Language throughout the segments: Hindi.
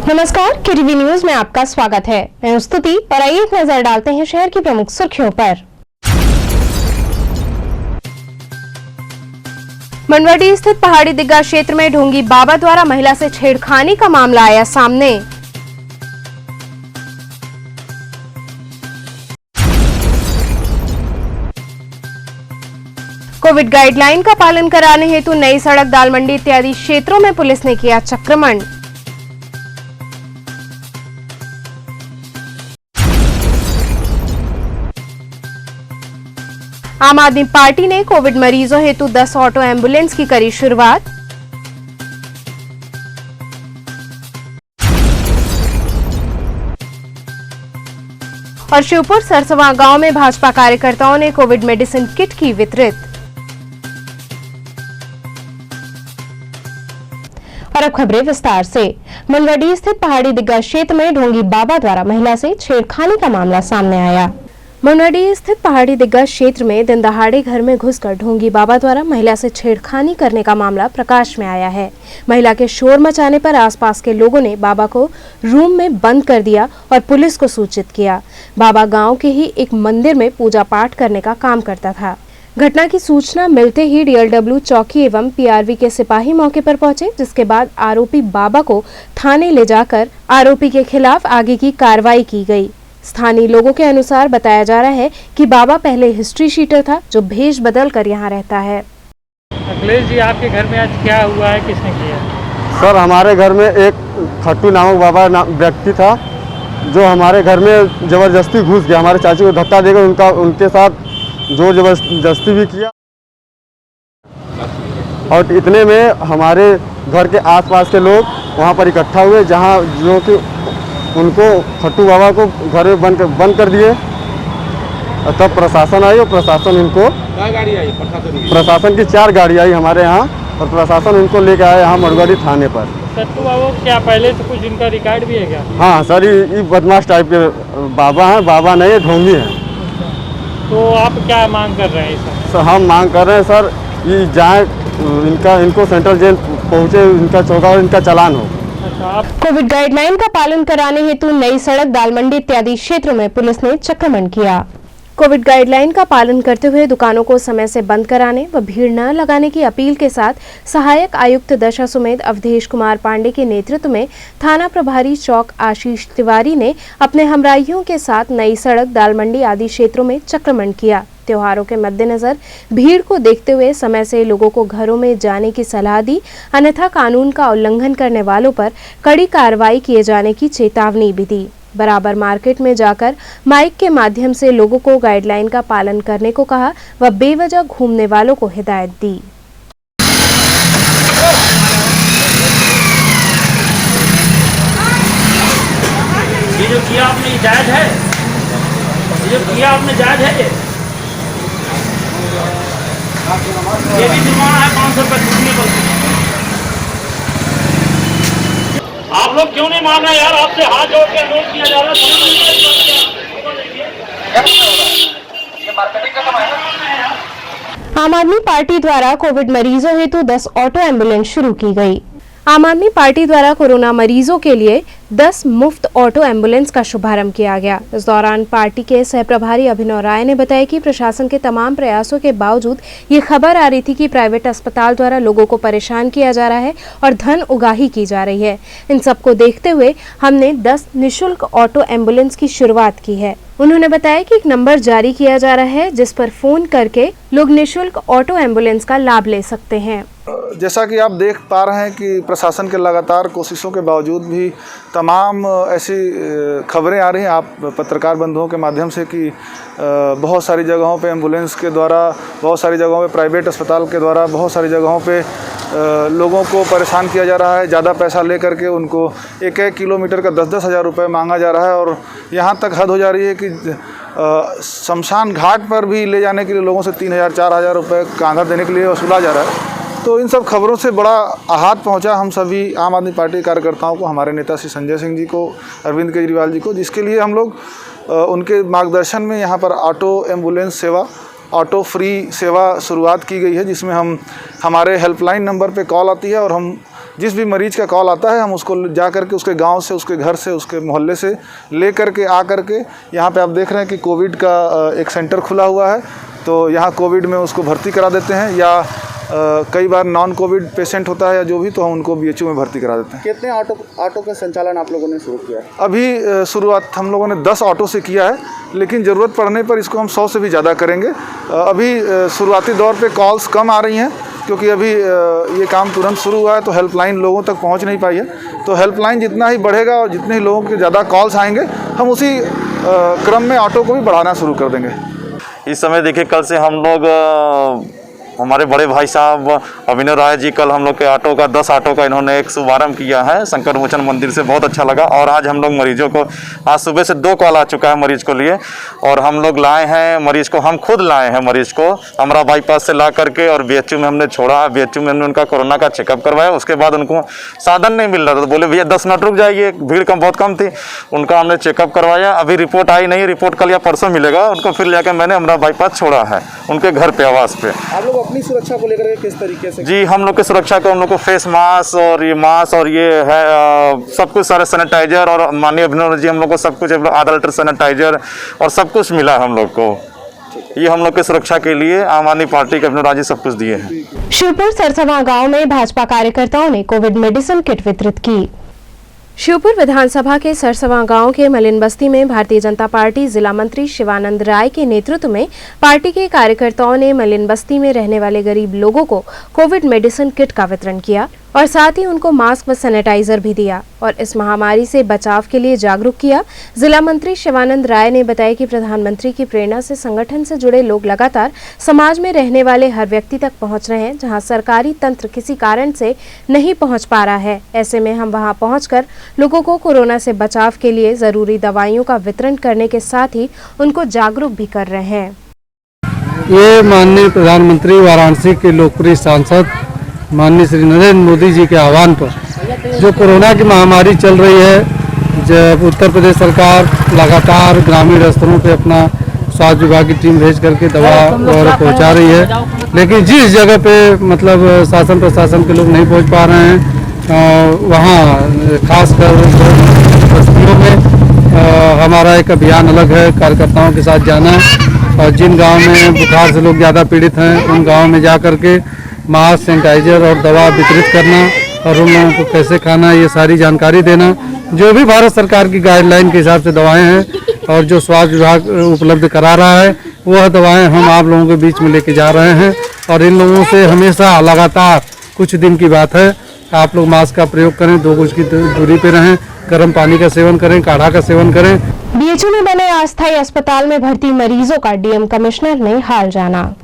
नमस्कार, केटीवी न्यूज में आपका स्वागत है। मैं हूं स्तुति और आइए एक नजर डालते हैं शहर की प्रमुख सुर्खियों पर। मंडवाडीह स्थित पहाड़ी दिग्गा क्षेत्र में ढोंगी बाबा द्वारा महिला से छेड़खानी का मामला आया सामने। कोविड गाइडलाइन का पालन कराने हेतु नई सड़क, दाल मंडी इत्यादि क्षेत्रों में पुलिस ने किया चक्रमण। आम आदमी पार्टी ने कोविड मरीजों हेतु 10 ऑटो एम्बुलेंस की करी शुरुआत। और शिवपुर सरसवा गांव में भाजपा कार्यकर्ताओं ने कोविड मेडिसिन किट की वितरित। और अब खबरें विस्तार से। मंडवाडीह स्थित पहाड़ी दिग्गा क्षेत्र में ढोंगी बाबा द्वारा महिला से छेड़खानी का मामला सामने आया। मंडवाडीह स्थित पहाड़ी दिग्गा क्षेत्र में दिन दहाड़े घर में घुसकर ढोंगी बाबा द्वारा महिला से छेड़खानी करने का मामला प्रकाश में आया है। महिला के शोर मचाने पर आसपास के लोगों ने बाबा को रूम में बंद कर दिया और पुलिस को सूचित किया। बाबा गांव के ही एक मंदिर में पूजा पाठ करने का काम करता था। घटना की सूचना मिलते ही डीएलडब्ल्यू चौकी एवं पीआरवी के सिपाही मौके पर पहुंचे, जिसके बाद आरोपी बाबा को थाने ले जाकर आरोपी के खिलाफ आगे की कार्रवाई की गई। स्थानीय लोगों के अनुसार बताया जा रहा है कि बाबा पहले हिस्ट्री शीटर था जो भेष बदल कर यहाँ रहता है। अखिलेश जी, आपके घर में आज क्या हुआ है, किसने किया? सर, हमारे घर में एक खट्टू नामक बाबा व्यक्ति था जो हमारे घर में जबरदस्ती घुस गया। हमारे चाची को धक्का देकर उनके साथ जोर जबरदस्ती भी किया और इतने में हमारे घर के आसपास के लोग वहाँ पर इकट्ठा हुए, जहाँ जो कि उनको खट्टू बाबा को घर में बंद कर दिए। तब प्रशासन आई और प्रशासन इनको गाड़ी आई, प्रशासन की 4 गाड़ी आई हमारे यहाँ और प्रशासन इनको लेके आया यहाँ मंडवाडीह थाने पर। खट्टू बाबा क्या पहले से कुछ इनका रिकॉर्ड भी है क्या? हाँ सर, ये बदमाश टाइप के बाबा हैं, बाबा नहीं है, ढोंगी हैं। तो आप क्या मांग कर रहे हैं सर? हम मांग कर रहे हैं सर, ये जाए इनको सेंट्रल जेल पहुँचे, इनका चौका और इनका चालान हो। कोविड गाइडलाइन का पालन कराने हेतु नई सड़क, दाल मंडी इत्यादि क्षेत्रों में पुलिस ने चक्रमण किया। कोविड गाइडलाइन का पालन करते हुए दुकानों को समय से बंद कराने व भीड़ न लगाने की अपील के साथ सहायक आयुक्त दशा सुमेध अवधेश कुमार पांडे के नेतृत्व में थाना प्रभारी चौक आशीष तिवारी ने अपने हमराहियों के साथ नई सड़क, दाल मंडी आदि क्षेत्रों में चक्रमण किया। त्योहारों के मद्देनजर भीड़ को देखते हुए समय से लोगों को घरों में जाने की सलाह दी, अन्यथा कानून का उल्लंघन करने वालों पर कड़ी कार्रवाई किए जाने की चेतावनी भी दी। बराबर मार्केट में जाकर माइक के माध्यम से लोगों को गाइडलाइन का पालन करने को कहा व बेवजह घूमने वालों को हिदायत दी। ये जो किया आपने जायज है, ये जो किया आपने जायज है। ये भी जुर्माना है 500 रुपये। आप लोग क्यों नहीं मान रहे यार? आपसे हाथ जोड़ के अनुरोध किया जा रहा है। आम आदमी पार्टी द्वारा कोविड मरीजों हेतु 10 ऑटो एम्बुलेंस शुरू की गई। आम आदमी पार्टी द्वारा कोरोना मरीजों के लिए 10 मुफ्त ऑटो एम्बुलेंस का शुभारंभ किया गया। इस दौरान पार्टी के सह प्रभारी अभिनव राय ने बताया कि प्रशासन के तमाम प्रयासों के बावजूद ये खबर आ रही थी कि प्राइवेट अस्पताल द्वारा लोगों को परेशान किया जा रहा है और धन उगाही की जा रही है। इन सबको देखते हुए हमने 10 निःशुल्क ऑटो एम्बुलेंस की शुरुआत की है। उन्होंने बताया कि एक नंबर जारी किया जा रहा है जिस पर फोन करके लोग निःशुल्क ऑटो एम्बुलेंस का लाभ ले सकते हैं। जैसा कि आप देख पा रहे हैं कि प्रशासन के लगातार कोशिशों के बावजूद भी तमाम ऐसी खबरें आ रही हैं आप पत्रकार बंधुओं के माध्यम से कि बहुत सारी जगहों पे एम्बुलेंस के द्वारा, बहुत सारी जगहों पे प्राइवेट अस्पताल के द्वारा, बहुत सारी जगहों पे लोगों को परेशान किया जा रहा है। ज़्यादा पैसा ले करके उनको 1-1 किलोमीटर का 10-10 हज़ार रुपये मांगा जा रहा है और यहाँ तक हद हो जा रही है कि शमशान घाट पर भी ले जाने के लिए लोगों से 3,000-4,000 रुपये कांधा देने के लिए वसूला जा रहा है। तो इन सब खबरों से बड़ा आहत पहुंचा हम सभी आम आदमी पार्टी कार्यकर्ताओं को, हमारे नेता श्री संजय सिंह जी को, अरविंद केजरीवाल जी को, जिसके लिए हम लोग उनके मार्गदर्शन में यहाँ पर ऑटो एम्बुलेंस सेवा, ऑटो फ्री सेवा शुरुआत की गई है, जिसमें हम हमारे हेल्पलाइन नंबर पे कॉल आती है और हम जिस भी मरीज का कॉल आता है हम उसको जा करके उसके गांव से, उसके घर से, उसके मोहल्ले से ले करके आ करके यहाँ पे आप देख रहे हैं कि कोविड का एक सेंटर खुला हुआ है, तो यहाँ कोविड में उसको भर्ती करा देते हैं, या कई बार नॉन कोविड पेशेंट होता है या जो भी, तो हम उनको BHU में भर्ती करा देते हैं। कितने ऑटो का संचालन आप लोगों ने शुरू किया है? अभी शुरुआत हम लोगों ने 10 ऑटो से किया है, लेकिन ज़रूरत पड़ने पर इसको हम 100 से भी ज़्यादा करेंगे। अभी शुरुआती दौर पे कॉल्स कम आ रही हैं, क्योंकि अभी ये काम तुरंत शुरू हुआ है, तो हेल्पलाइन लोगों तक पहुंच नहीं पाई है। तो हेल्पलाइन जितना ही बढ़ेगा और जितने ही लोगों के ज़्यादा कॉल्स आएंगे, हम उसी क्रम में ऑटो को भी बढ़ाना शुरू कर देंगे। इस समय देखिए, कल से हम लोग हमारे बड़े भाई साहब अभिनव राय जी, कल हम लोग के ऑटो का 10 ऑटो का इन्होंने एक शुभारंभ किया है शंकर मोचन मंदिर से, बहुत अच्छा लगा। और आज हम लोग मरीजों को, आज सुबह से 2 कॉल आ चुका है मरीज को लिए, और हम लोग लाए हैं मरीज को, हम खुद लाए हैं मरीज को अमरा बाईपास से ला करके, और BHU में हमने छोड़ा। BHU में हमने उनका कोरोना का चेकअप करवाया। उसके बाद उनको साधन नहीं मिल रहा था, तो बोले भैया 10 मिनट रुक जाइए, भीड़ कम बहुत कम थी। उनका हमने चेकअप करवाया, अभी रिपोर्ट आई नहीं, रिपोर्ट कल या परसों मिलेगा। उनको फिर लेकर मैंने अमरा बाईपास छोड़ा है उनके घर पे, आवास पे। आप लोग अपनी सुरक्षा को लेकर किस तरीके से? जी, हम लोग की सुरक्षा को, हम लोग को फेस मास्क और ये मास्क और ये है सब कुछ, सारे सैनिटाइजर, और माननीय अभिनव जी हम लोग को सब कुछ आधा लीटर सैनिटाइजर और सब कुछ मिला है हम लोग को। ये हम लोग की सुरक्षा के लिए आम आदमी पार्टी के अभिनव राय जी सब कुछ दिए हैं। शिवपुर सरसवा गांव में भाजपा कार्यकर्ताओं ने कोविड मेडिसिन किट वितरित की। शिवपुर विधानसभा के सरसवा गांव के मलिन बस्ती में भारतीय जनता पार्टी जिला मंत्री शिवानंद राय के नेतृत्व में पार्टी के कार्यकर्ताओं ने मलिन बस्ती में रहने वाले गरीब लोगों को कोविड मेडिसिन किट का वितरण किया और साथ ही उनको मास्क व सैनिटाइजर भी दिया और इस महामारी से बचाव के लिए जागरूक किया। जिला मंत्री शिवानंद राय ने बताया कि प्रधानमंत्री की प्रेरणा से संगठन से जुड़े लोग लगातार समाज में रहने वाले हर व्यक्ति तक पहुंच रहे हैं, जहां सरकारी तंत्र किसी कारण से नहीं पहुंच पा रहा है। ऐसे में हम वहां पहुंचकर लोगों को कोरोना से बचाव के लिए जरूरी दवाइयों का वितरण करने के साथ ही उनको जागरूक भी कर रहे हैं। ये माननीय प्रधानमंत्री वाराणसी के लोकप्रिय सांसद माननीय श्री नरेंद्र मोदी जी के आह्वान पर जो कोरोना की महामारी चल रही है, जब उत्तर प्रदेश सरकार लगातार ग्रामीण स्तरों पे अपना स्वास्थ्य विभाग की टीम भेज करके दवा वगैरह पहुँचा रही है, लेकिन जिस जगह पे मतलब शासन प्रशासन के लोग नहीं पहुँच पा रहे हैं, वहाँ खासकर बस्तियों में हमारा एक अभियान अलग है, कार्यकर्ताओं के साथ जाना और जिन गाँव में बुखार से लोग ज़्यादा पीड़ित हैं उन गाँव में जा कर के मास्क, सैनिटाइजर और दवा वितरित करना और उन लोगों को कैसे खाना, ये सारी जानकारी देना। जो भी भारत सरकार की गाइडलाइन के हिसाब से दवाएं हैं और जो स्वास्थ्य विभाग उपलब्ध करा रहा है, वह दवाएं हम आप लोगों के बीच में लेके जा रहे हैं। और इन लोगों से हमेशा लगातार, कुछ दिन की बात है, आप लोग मास्क का प्रयोग करें, 2 गज की दूरी पर रहें, गर्म पानी का सेवन करें, काढ़ा का सेवन करें। BHU में बने अस्थायी अस्पताल में भर्ती मरीजों का DM कमिश्नर ने हाल जाना।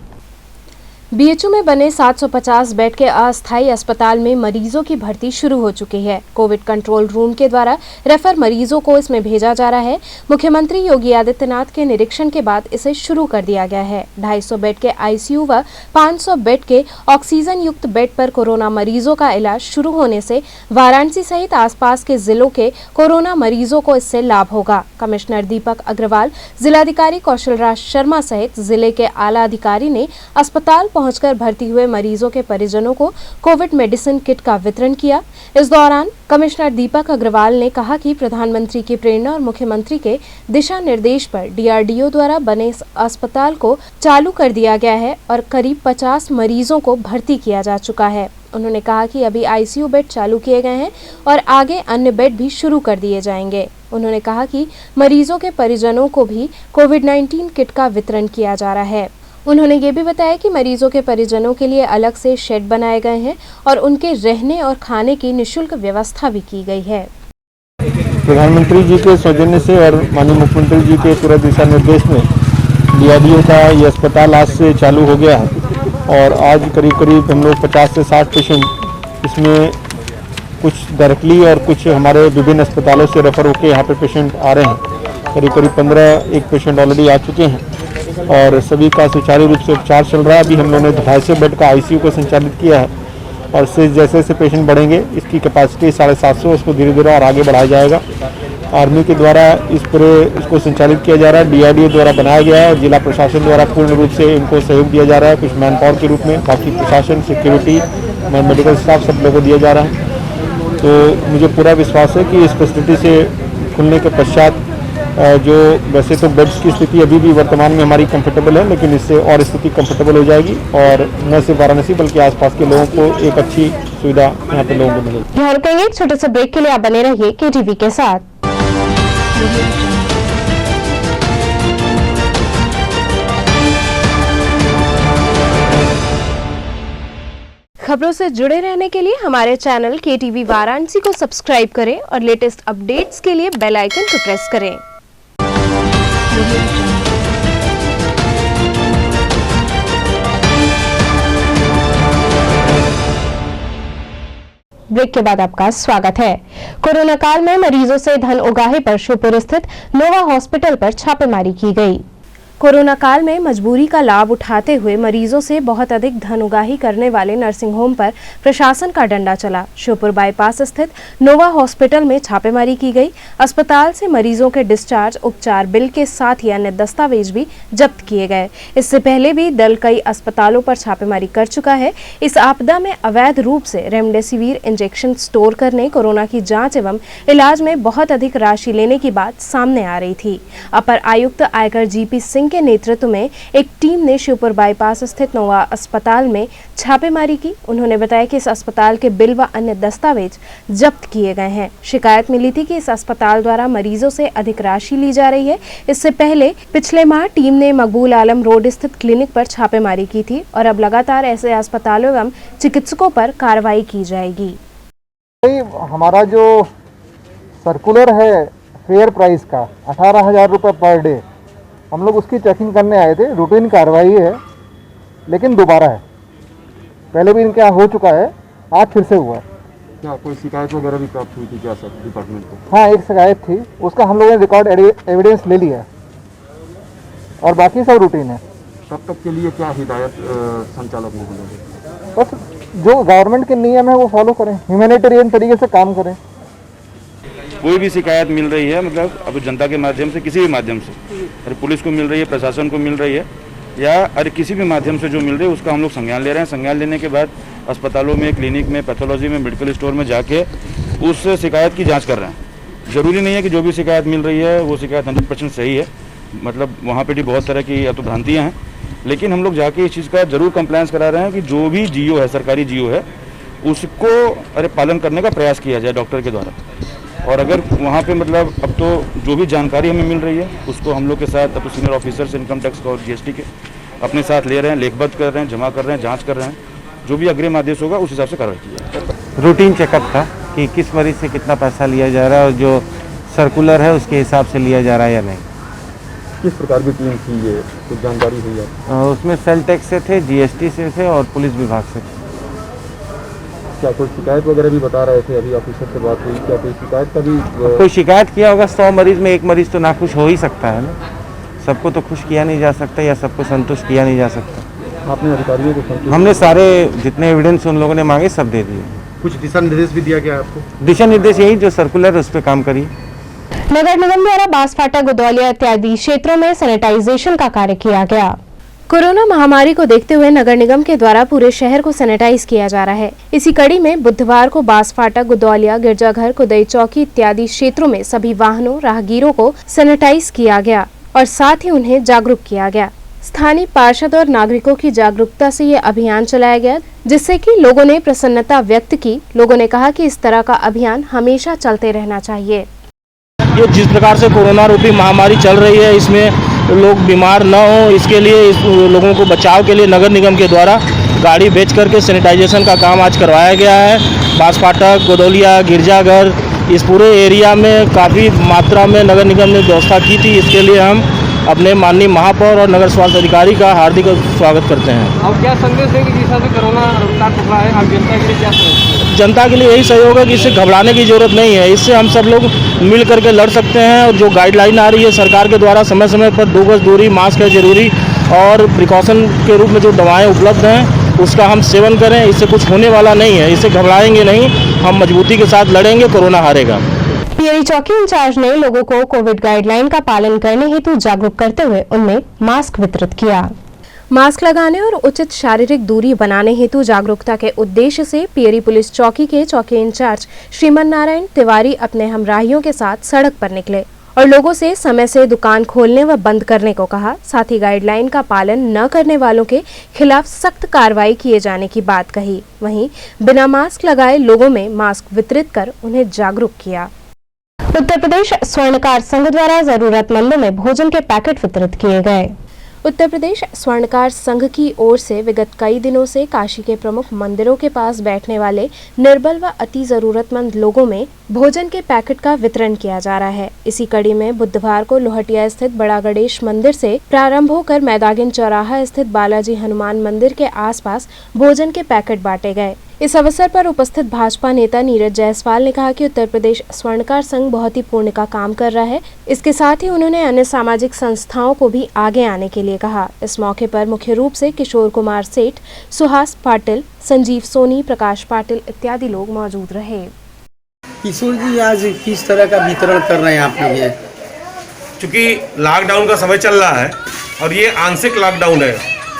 BHU में बने 750 बेड के अस्थायी अस्पताल में मरीजों की भर्ती शुरू हो चुकी है। कोविड कंट्रोल रूम के द्वारा रेफर मरीजों को इसमें भेजा जा रहा है। मुख्यमंत्री योगी आदित्यनाथ के निरीक्षण के बाद इसे शुरू कर दिया गया है। 250 बेड के ICU व 500 बेड के ऑक्सीजन युक्त बेड पर कोरोना मरीजों का इलाज शुरू होने से वाराणसी सहित आसपास के जिलों के कोरोना मरीजों को इससे लाभ होगा। कमिश्नर दीपक अग्रवाल, जिलाधिकारी कौशल राज शर्मा सहित जिले के आला अधिकारी ने अस्पताल पहुंचकर भर्ती हुए मरीजों के परिजनों को कोविड मेडिसिन किट का वितरण किया। इस दौरान कमिश्नर दीपक अग्रवाल ने कहा कि प्रधानमंत्री की प्रेरणा और मुख्यमंत्री के दिशा निर्देश पर DRDO द्वारा बने इस अस्पताल को चालू कर दिया गया है और करीब 50 मरीजों को भर्ती किया जा चुका है। उन्होंने कहा कि अभी ICU बेड चालू किए गए हैं और आगे अन्य बेड भी शुरू कर दिए जाएंगे। उन्होंने कहा कि मरीजों के परिजनों को भी कोविड-19 किट का वितरण किया जा रहा है। उन्होंने ये भी बताया कि मरीजों के परिजनों के लिए अलग से शेड बनाए गए हैं और उनके रहने और खाने की निःशुल्क व्यवस्था भी की गई है। प्रधानमंत्री जी के सौजन्य से और माननीय मुख्यमंत्री जी के पूरा दिशा निर्देश में DRDO का ये अस्पताल आज से चालू हो गया है और आज करीब हम लोग 50 से 60 पेशेंट इसमें कुछ डायरेक्टली और कुछ हमारे विभिन्न अस्पतालों से रेफर होकर यहाँ पे पेशेंट आ रहे हैं। करीब 15 एक पेशेंट ऑलरेडी आ चुके हैं और सभी का सुचारू रूप से उपचार चल रहा है। अभी हम लोगों ने 250 बेड का ICU को संचालित किया है और जैसे जैसे पेशेंट बढ़ेंगे इसकी कैपेसिटी 750, उसको धीरे धीरे और आगे बढ़ाया जाएगा। आर्मी के द्वारा इसको संचालित किया जा रहा है, DRDO द्वारा बनाया गया है और जिला प्रशासन द्वारा पूर्ण रूप से इनको सहयोग दिया जा रहा है, कुछ मैन पावर के रूप में, बाकी प्रशासन, सिक्योरिटी, मेडिकल स्टाफ सब लोगों को दिया जा रहा है। तो मुझे पूरा विश्वास है कि इस फैसिलिटी से खुलने के पश्चात जो वैसे तो बेड्स की स्थिति अभी भी वर्तमान में हमारी कंफर्टेबल है, लेकिन इससे और स्थिति कंफर्टेबल हो जाएगी और न सिर्फ वाराणसी बल्कि आसपास के लोगों को एक अच्छी सुविधा यहाँ पे लोगों को मिलेगी। यहाँ रुकेंगे एक छोटे से ब्रेक के लिए, आप बने रहिए KTV के साथ। खबरों से जुड़े रहने के लिए हमारे चैनल KTV वाराणसी को सब्सक्राइब करें और लेटेस्ट अपडेट्स के लिए बेल आइकन को प्रेस करें। ब्रेक के बाद आपका स्वागत है। कोरोना काल में मरीजों से धन उगाहे पर शिवपुर स्थित नोवा हॉस्पिटल पर छापेमारी की गई। कोरोना काल में मजबूरी का लाभ उठाते हुए मरीजों से बहुत अधिक धन उगाही करने वाले नर्सिंग होम पर प्रशासन का डंडा चला। शिवपुर बाईपास स्थित नोवा हॉस्पिटल में छापेमारी की गई। अस्पताल से मरीजों के डिस्चार्ज, उपचार बिल के साथ ही अन्य दस्तावेज भी जब्त किए गए। इससे पहले भी दल कई अस्पतालों पर छापेमारी कर चुका है। इस आपदा में अवैध रूप से रेमडेसिविर इंजेक्शन स्टोर करने, कोरोना की जाँच एवं इलाज में बहुत अधिक राशि लेने की बात सामने आ रही थी। अपर आयुक्त आयकर GP सिंह के नेतृत्व में एक टीम ने शिवपुर बाईपास स्थित नोवा अस्पताल में छापेमारी की। उन्होंने बताया कि इस अस्पताल के बिल व अन्य दस्तावेज जब्त किए गए हैं। शिकायत मिली थी कि इस अस्पताल द्वारा मरीजों से अधिक राशि ली जा रही है। इससे पहले पिछले माह टीम ने मकबूल आलम रोड स्थित क्लिनिक पर छापेमारी की थी और अब लगातार ऐसे अस्पतालों एवं चिकित्सकों पर कार्रवाई की जाएगी। हमारा जो सर्कुलर है फेयर प्राइस का 18,000 रुपये पर डे, हम लोग उसकी चेकिंग करने आए थे। रूटीन कार्रवाई है, लेकिन दोबारा है। पहले भी इनके यहाँ हो चुका है, आज फिर से हुआ है। क्या कोई शिकायत वगैरह भी प्राप्त हुई थी क्या सर डिपार्टमेंट को? हाँ, एक शिकायत थी, उसका हम लोगों ने रिकॉर्ड एविडेंस ले लिया है और बाकी सब रूटीन है। तब तक के लिए क्या हिदायत संचालक को मिलेगी? बस जो गवर्नमेंट के नियम है वो फॉलो करें, ह्यूमैनिटेरियन तरीके से काम करें। कोई भी शिकायत मिल रही है, मतलब अब जनता के माध्यम से, किसी भी माध्यम से, अरे पुलिस को मिल रही है, प्रशासन को मिल रही है, या अरे किसी भी माध्यम से जो मिल रही है उसका हम लोग संज्ञान ले रहे हैं। संज्ञान लेने के बाद अस्पतालों में, क्लिनिक में, पैथोलॉजी में, मेडिकल स्टोर में जाके उस शिकायत की जांच कर रहे हैं। ज़रूरी नहीं है कि जो भी शिकायत मिल रही है वो शिकायत 100% सही है, मतलब वहाँ पर भी बहुत तरह की या तो भ्रांतियाँ हैं, लेकिन हम लोग जाके इस चीज़ का ज़रूर कंप्लायंस करा रहे हैं कि जो भी GO है, सरकारी GO है, उसको पालन करने का प्रयास किया जाए डॉक्टर के द्वारा। और अगर वहाँ पे मतलब अब तो जो भी जानकारी हमें मिल रही है उसको हम लोग के साथ, अब तो सीनियर ऑफिसर्स इनकम टैक्स और GST के अपने साथ ले रहे हैं, लेखबद्ध कर रहे हैं, जमा कर रहे हैं, जांच कर रहे हैं। जो भी अग्रिम आदेश होगा उस हिसाब से कार्रवाई की जाएगी। रूटीन चेकअप था कि किस मरीज से कितना पैसा लिया जा रहा है और जो सर्कुलर है उसके हिसाब से लिया जा रहा है या नहीं। किस प्रकार की टीम थी ये, कुछ जानकारी हुई है? उसमें सेल टैक्स से थे, GST से थे और पुलिस विभाग से थे। क्या कोई शिकायत वगैरह भी बता रहे थे? अभी ऑफिसर से बात हुई, क्या कोई शिकायत का भी? कोई शिकायत किया होगा 100 मरीज में एक मरीज तो नाखुश हो ही सकता है ना। सबको तो खुश किया नहीं जा सकता या सबको संतुष्ट किया नहीं जा सकता। आपने अधिकारियों को संतुष्ट? हमने सारे जितने एविडेंस उन लोगों ने मांगे सब दे दिए। कुछ दिशा निर्देश भी दिया गया आपको? दिशा निर्देश यही जो सर्कुलर है उस पर काम करिए। नगर निगम द्वारा बांसफाटा, गुदौलिया इत्यादि क्षेत्रों में सैनिटाइजेशन का कार्य किया गया। कोरोना महामारी को देखते हुए नगर निगम के द्वारा पूरे शहर को सैनिटाइज किया जा रहा है। इसी कड़ी में बुधवार को बांसफाटा, गुदौलिया, गिरजाघर, कुदई चौकी इत्यादि क्षेत्रों में सभी वाहनों, राहगीरों को सैनिटाइज किया गया और साथ ही उन्हें जागरूक किया गया। स्थानीय पार्षद और नागरिकों की जागरूकता से ये अभियान चलाया गया, जिससे कि लोगों ने प्रसन्नता व्यक्त की। लोगों ने कहा कि इस तरह का अभियान हमेशा चलते रहना चाहिए। ये जिस प्रकार से कोरोना रूपी महामारी चल रही है, इसमें लोग बीमार न हो, इसके लिए इस लोगों को बचाव के लिए नगर निगम के द्वारा गाड़ी बेच करके सैनिटाइजेशन का काम आज करवाया गया है। बांसफाटा, गोदौलिया, गिरजाघर, इस पूरे एरिया में काफ़ी मात्रा में नगर निगम ने व्यवस्था की थी। इसके लिए हम अपने माननीय महापौर और नगर स्वास्थ्य अधिकारी का हार्दिक स्वागत करते हैं। अब क्या संदेश देंगे जिस हिसाब से कोरोना रफ्तार पकड़ा है, हम जनता के लिए क्या संदेश? जनता के लिए यही सहयोग है कि इससे घबराने की जरूरत नहीं है। इससे हम सब लोग मिल करके लड़ सकते हैं और जो गाइडलाइन आ रही है सरकार के द्वारा, समय समय पर 2 गज दूरी, मास्क है जरूरी और प्रिकॉशन के रूप में जो दवाएं उपलब्ध हैं उसका हम सेवन करें। इससे कुछ होने वाला नहीं है, इससे घबराएंगे नहीं, हम मजबूती के साथ लड़ेंगे, कोरोना हारेगा। पीआई चौकी इंचार्ज ने लोगों को कोविड गाइडलाइन का पालन करने हेतु जागरूक करते हुए उनमें मास्क वितरित किया। मास्क लगाने और उचित शारीरिक दूरी बनाने हेतु जागरूकता के उद्देश्य से पियरी पुलिस चौकी के चौकी इंचार्ज श्रीमन नारायण तिवारी अपने हमराहियों के साथ सड़क पर निकले और लोगों से समय से दुकान खोलने व बंद करने को कहा। साथ ही गाइडलाइन का पालन न करने वालों के खिलाफ सख्त कार्रवाई किए जाने की बात कही। वहीं बिना मास्क लगाए लोगों में मास्क वितरित कर उन्हें जागरूक किया। उत्तर प्रदेश स्वर्णकार संघ द्वारा जरूरतमंदों में भोजन के पैकेट वितरित किए गए। उत्तर प्रदेश स्वर्णकार संघ की ओर से विगत कई दिनों से काशी के प्रमुख मंदिरों के पास बैठने वाले निर्बल व अति जरूरतमंद लोगों में भोजन के पैकेट का वितरण किया जा रहा है। इसी कड़ी में बुधवार को लोहटिया स्थित बड़ा गणेश मंदिर से प्रारंभ होकर मैदागिन चौराहा स्थित बालाजी हनुमान मंदिर के आसपास भोजन के पैकेट बांटे गए। इस अवसर पर उपस्थित भाजपा नेता नीरज जायसवाल ने कहा कि उत्तर प्रदेश स्वर्णकार संघ बहुत ही पुण्य का काम कर रहा है। इसके साथ ही उन्होंने अन्य सामाजिक संस्थाओं को भी आगे आने के लिए कहा। इस मौके पर मुख्य रूप से किशोर कुमार सेठ, सुहास पाटिल, संजीव सोनी, प्रकाश पाटिल इत्यादि लोग मौजूद रहे। किशोर जी, आज किस तरह का वितरण कर रहे हैं आप लोग? ये चूँकि लॉकडाउन का समय चल रहा है और ये आंशिक लॉकडाउन है।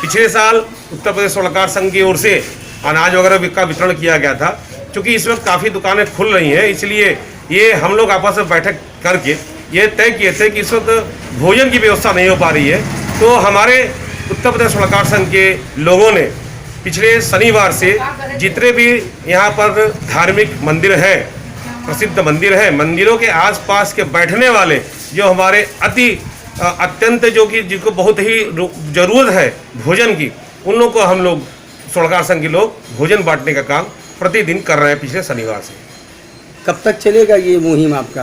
पिछले साल उत्तर प्रदेश स्वर्णकार संघ की ओर से अनाज वगैरह का वितरण किया गया था। क्योंकि इस वक्त काफ़ी दुकानें खुल रही हैं, इसलिए ये हम लोग आपस में बैठक करके ये तय किए थे कि इस वक्त भोजन की व्यवस्था नहीं हो पा रही है, तो हमारे उत्तर प्रदेश स्वर्णकार संघ के लोगों ने पिछले शनिवार से जितने भी यहाँ पर धार्मिक मंदिर हैं, प्रसिद्ध मंदिर हैं, मंदिरों के आसपास के बैठने वाले जो हमारे अत्यंत जो कि जिनको बहुत ही ज़रूरत है भोजन की, उन लोगों को हम लोग स्वर्णकार संघ के लोग भोजन बांटने का काम प्रतिदिन कर रहे हैं पिछले शनिवार से। कब तक चलेगा ये मुहिम आपका?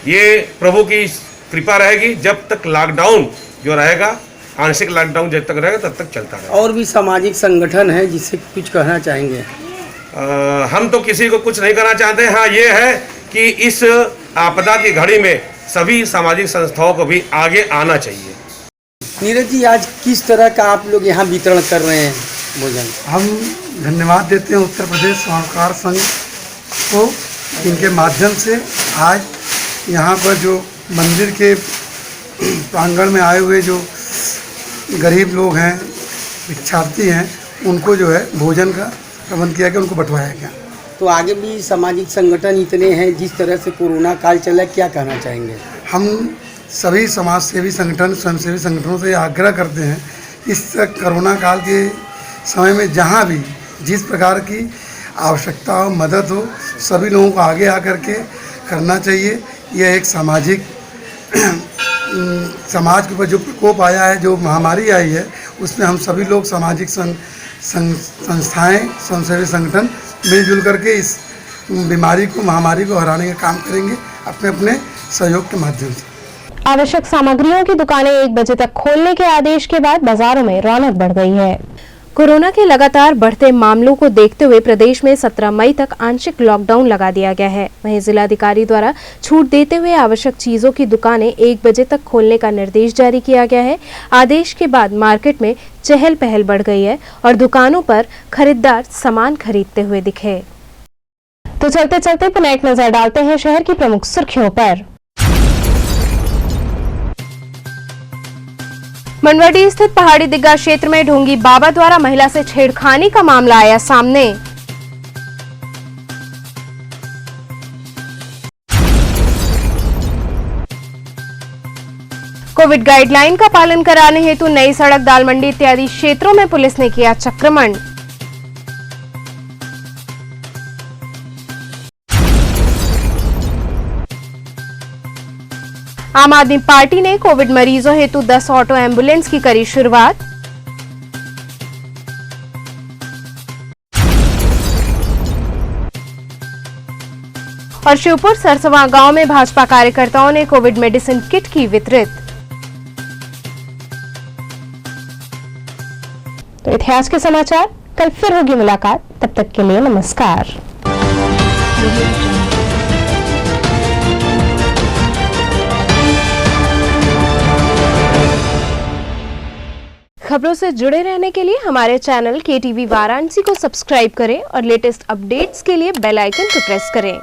ये प्रभु की कृपा रहेगी, जब तक लॉकडाउन जो रहेगा, आंशिक लॉकडाउन जब तक रहेगा तब तक चलता रहेगा। और भी सामाजिक संगठन है जिससे कुछ कहना चाहेंगे? हम तो किसी को कुछ नहीं कहना चाहते। हाँ, ये है कि इस आपदा की घड़ी में सभी सामाजिक संस्थाओं को भी आगे आना चाहिए। नीरज जी, आज किस तरह का आप लोग यहाँ वितरण कर रहे हैं भोजन? हम धन्यवाद देते हैं उत्तर प्रदेश स्वर्णकार संघ को। इनके माध्यम से आज यहाँ पर जो मंदिर के प्रांगण में आए हुए जो गरीब लोग हैं, भिक्षार्थी हैं, उनको जो है भोजन का प्रबंध किया गया, उनको बंटवाया गया। तो आगे भी सामाजिक संगठन इतने हैं, जिस तरह से कोरोना काल चला, क्या कहना चाहेंगे? हम सभी समाज सेवी संगठन, स्वयंसेवी संगठनों से आग्रह करते हैं, इस कोरोना काल के समय में जहाँ भी जिस प्रकार की आवश्यकता हो, मदद हो, सभी लोगों को आगे आकर के करना चाहिए। यह एक सामाजिक समाज के ऊपर जो प्रकोप आया है, जो महामारी आई है, उसमें हम सभी लोग सामाजिक संस्थाएं, स्वयंसेवी संगठन मिलजुल करके इस बीमारी को, महामारी को हराने का काम करेंगे अपने अपने सहयोग के माध्यम से। आवश्यक सामग्रियों की दुकानें 1 बजे तक खोलने के आदेश के बाद बाजारों में रौनक बढ़ गई है। कोरोना के लगातार बढ़ते मामलों को देखते हुए प्रदेश में 17 मई तक आंशिक लॉकडाउन लगा दिया गया है। वहीं जिलाधिकारी द्वारा छूट देते हुए आवश्यक चीजों की दुकानें 1 बजे तक खोलने का निर्देश जारी किया गया है। आदेश के बाद मार्केट में चहल पहल बढ़ गई है और दुकानों पर खरीदार सामान खरीदते हुए दिखे। तो चलते चलते पुनः एक नजर डालते हैं शहर की प्रमुख सुर्खियों पर। मनवडी स्थित पहाड़ी दिग्गा क्षेत्र में ढोंगी बाबा द्वारा महिला से छेड़खानी का मामला आया सामने। कोविड गाइडलाइन का पालन कराने हेतु नई सड़क, दाल मंडी इत्यादि क्षेत्रों में पुलिस ने किया चक्रमण। आम आदमी पार्टी ने कोविड मरीजों हेतु 10 ऑटो एम्बुलेंस की करी शुरुआत। और शिवपुर सरसवा गांव में भाजपा कार्यकर्ताओं ने कोविड मेडिसिन किट की वितरित। तो इतिहास के समाचार, कल फिर होगी मुलाकात, तब तक के लिए नमस्कार। खबरों से जुड़े रहने के लिए हमारे चैनल KTV वाराणसी को सब्सक्राइब करें और लेटेस्ट अपडेट्स के लिए बेल आइकन को प्रेस करें।